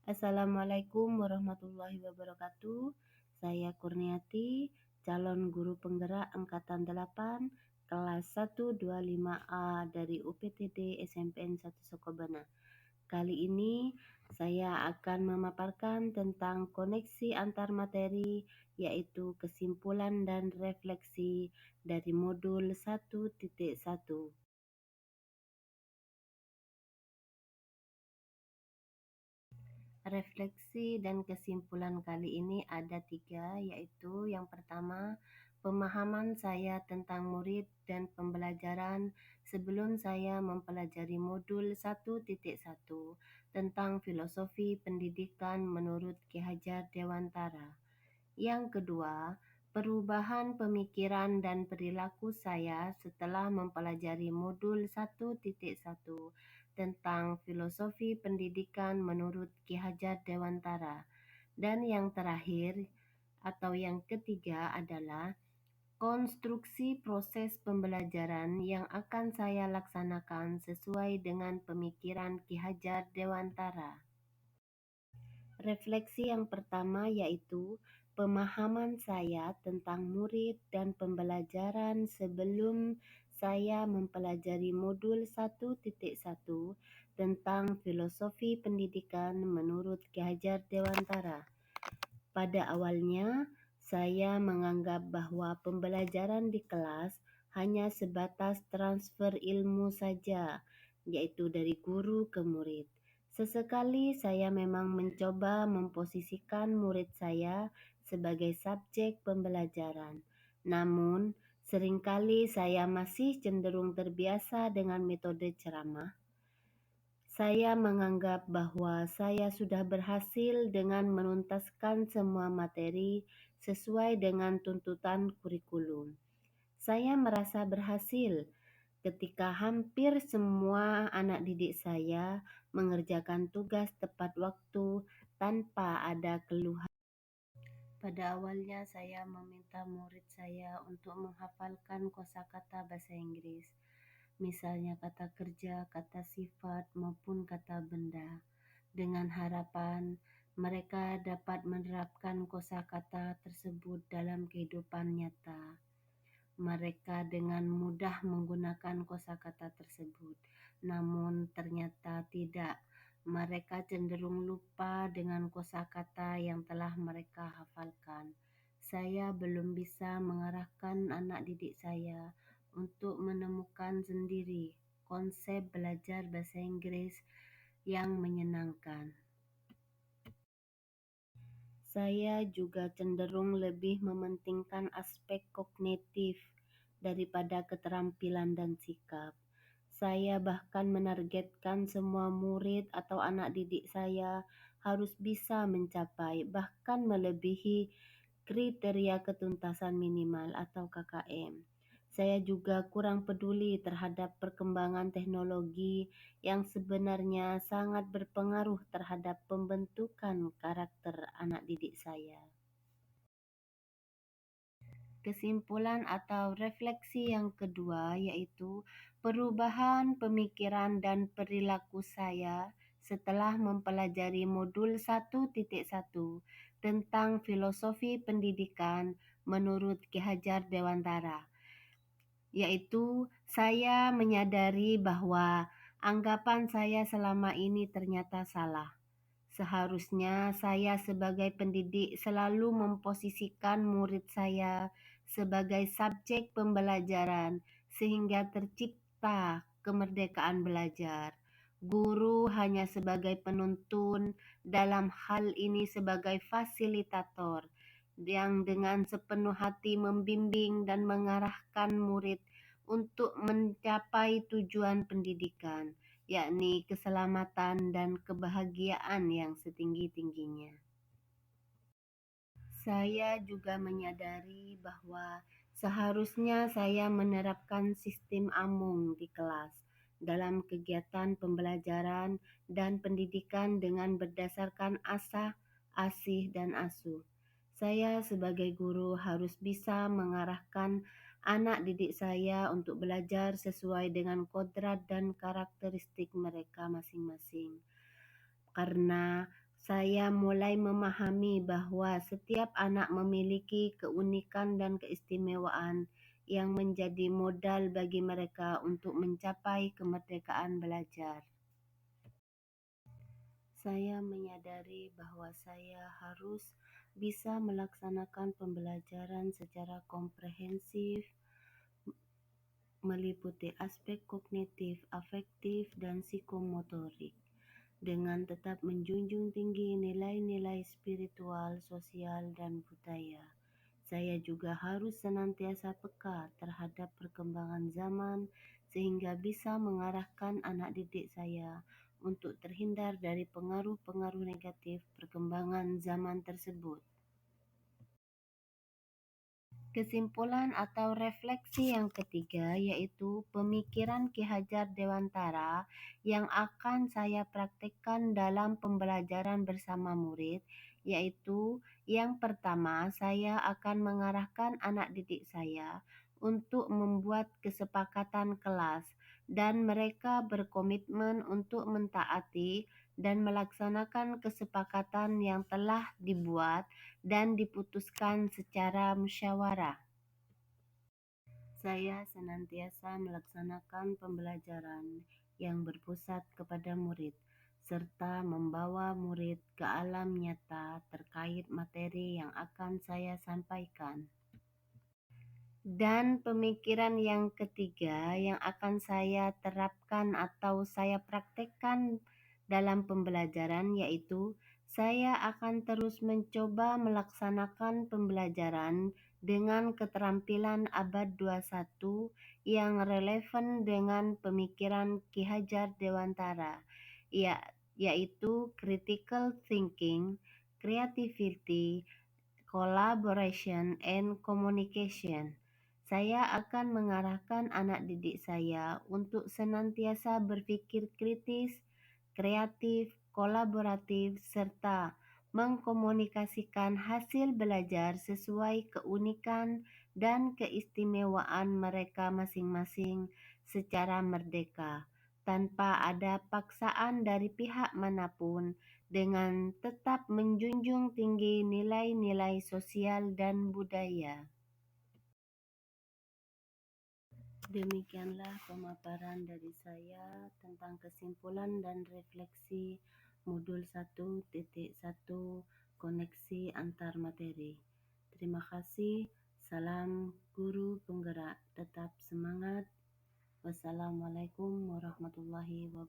Assalamualaikum warahmatullahi wabarakatuh. Saya Kurniati, calon guru penggerak Angkatan 8, kelas 125A dari UPTD SMPN 1 Sokobana. Kali ini saya akan memaparkan tentang koneksi antar materi, yaitu kesimpulan dan refleksi dari modul 1.1. Refleksi dan kesimpulan kali ini ada 3, yaitu yang pertama, pemahaman saya tentang murid dan pembelajaran sebelum saya mempelajari modul 1.1 tentang filosofi pendidikan menurut Ki Hajar Dewantara. Yang kedua, perubahan pemikiran dan perilaku saya setelah mempelajari modul 1.1 tentang filosofi pendidikan menurut Ki Hajar Dewantara. Dan yang terakhir atau yang ketiga adalah konstruksi proses pembelajaran yang akan saya laksanakan sesuai dengan pemikiran Ki Hajar Dewantara. Refleksi yang pertama yaitu pemahaman saya tentang murid dan pembelajaran sebelum saya mempelajari modul 1.1 tentang filosofi pendidikan menurut Ki Hajar Dewantara. Pada awalnya, saya menganggap bahwa pembelajaran di kelas hanya sebatas transfer ilmu saja, yaitu dari guru ke murid. Sesekali saya memang mencoba memposisikan murid saya sebagai subjek pembelajaran. Namun, seringkali saya masih cenderung terbiasa dengan metode ceramah. Saya menganggap bahwa saya sudah berhasil dengan menuntaskan semua materi sesuai dengan tuntutan kurikulum. Saya merasa berhasil ketika hampir semua anak didik saya mengerjakan tugas tepat waktu tanpa ada keluhan. Pada awalnya saya meminta murid saya untuk menghafalkan kosakata bahasa Inggris, misalnya kata kerja, kata sifat, maupun kata benda, dengan harapan mereka dapat menerapkan kosakata tersebut dalam kehidupan nyata. Mereka dengan mudah menggunakan kosakata tersebut, namun ternyata tidak. Mereka cenderung lupa dengan kosakata yang telah mereka hafalkan. Saya belum bisa mengarahkan anak didik saya untuk menemukan sendiri konsep belajar bahasa Inggris yang menyenangkan. Saya juga cenderung lebih mementingkan aspek kognitif daripada keterampilan dan sikap. Saya bahkan menargetkan semua murid atau anak didik saya harus bisa mencapai bahkan melebihi kriteria ketuntasan minimal atau KKM. Saya juga kurang peduli terhadap perkembangan teknologi yang sebenarnya sangat berpengaruh terhadap pembentukan karakter anak didik saya. Kesimpulan atau refleksi yang kedua yaitu perubahan pemikiran dan perilaku saya setelah mempelajari modul 1.1 tentang filosofi pendidikan menurut Ki Hajar Dewantara, yaitu saya menyadari bahwa anggapan saya selama ini ternyata salah. Seharusnya saya sebagai pendidik selalu memposisikan murid saya sebagai subjek pembelajaran sehingga tercipta kemerdekaan belajar. Guru hanya sebagai penuntun, dalam hal ini sebagai fasilitator yang dengan sepenuh hati membimbing dan mengarahkan murid untuk mencapai tujuan pendidikan, yakni keselamatan dan kebahagiaan yang setinggi-tingginya. Saya juga menyadari bahwa seharusnya saya menerapkan sistem Amung di kelas dalam kegiatan pembelajaran dan pendidikan dengan berdasarkan asah, asih, dan asuh. Saya sebagai guru harus bisa mengarahkan anak didik saya untuk belajar sesuai dengan kodrat dan karakteristik mereka masing-masing. Karena Saya mulai memahami bahwa setiap anak memiliki keunikan dan keistimewaan yang menjadi modal bagi mereka untuk mencapai kemerdekaan belajar. Saya menyadari bahwa saya harus bisa melaksanakan pembelajaran secara komprehensif, meliputi aspek kognitif, afektif, dan psikomotorik, dengan tetap menjunjung tinggi nilai-nilai spiritual, sosial, dan budaya. Saya juga harus senantiasa peka terhadap perkembangan zaman sehingga bisa mengarahkan anak didik saya untuk terhindar dari pengaruh-pengaruh negatif perkembangan zaman tersebut. Kesimpulan atau refleksi yang ketiga yaitu pemikiran Ki Hajar Dewantara yang akan saya praktekkan dalam pembelajaran bersama murid, yaitu yang pertama, saya akan mengarahkan anak didik saya untuk membuat kesepakatan kelas dan mereka berkomitmen untuk mentaati dan melaksanakan kesepakatan yang telah dibuat dan diputuskan secara musyawarah. Saya senantiasa melaksanakan pembelajaran yang berpusat kepada murid, serta membawa murid ke alam nyata terkait materi yang akan saya sampaikan. Dan pemikiran yang ketiga yang akan saya terapkan atau saya praktekkan dalam pembelajaran yaitu saya akan terus mencoba melaksanakan pembelajaran dengan keterampilan abad 21 yang relevan dengan pemikiran Ki Hajar Dewantara, yaitu critical thinking, creativity, collaboration, and communication. Saya akan mengarahkan anak didik saya untuk senantiasa berpikir kritis, kreatif, kolaboratif, serta mengkomunikasikan hasil belajar sesuai keunikan dan keistimewaan mereka masing-masing secara merdeka, tanpa ada paksaan dari pihak manapun, dengan tetap menjunjung tinggi nilai-nilai sosial dan budaya. Demikianlah pemaparan dari saya tentang kesimpulan dan refleksi modul 1.1 koneksi antar materi. Terima kasih. Salam guru penggerak. Tetap semangat. Wassalamualaikum warahmatullahi wabarakatuh.